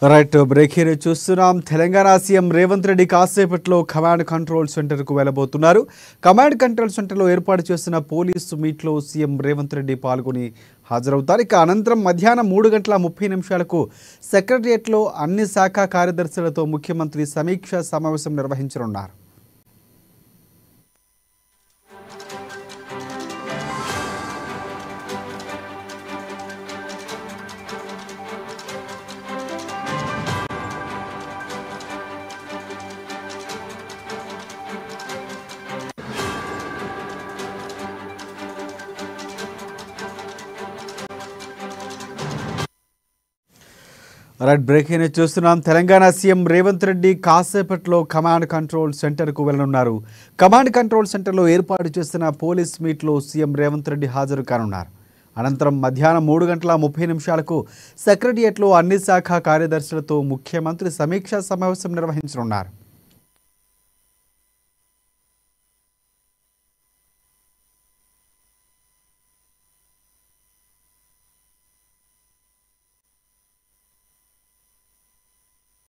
Right break here చూస్తున్నాం. Telangana CM Revanth Reddy కాసేపట్లో command control సెంటర్కు వెళ్లబోతున్నారు. కమాండ్ కంట్రోల్ సెంటర్లో ఏర్పాటు చేసిన పోలీసు మీట్లో సీఎం రేవంత్ రెడ్డి పాల్గొని హాజరవుతారు. ఇక అనంతరం మధ్యాహ్నం 3:30 సెక్రటరియట్లో అన్ని శాఖ కార్యదర్శులతో ముఖ్యమంత్రి సమీక్ష సమావేశం నిర్వహించనున్నారు. రైట్ బ్రేక్ అయినా చూస్తున్నాం. తెలంగాణ సీఎం రేవంత్ రెడ్డి కాసేపట్లో కమాండ్ కంట్రోల్ సెంటర్కు వెళ్లనున్నారు. కమాండ్ కంట్రోల్ సెంటర్లో ఏర్పాటు చేసిన పోలీస్ మీట్లో సీఎం రేవంత్ రెడ్డి హాజరు కానున్నారు. అనంతరం మధ్యాహ్నం 3:30 సెక్రటరియట్లో అన్ని శాఖ కార్యదర్శులతో ముఖ్యమంత్రి సమీక్షా సమావేశం నిర్వహించనున్నారు.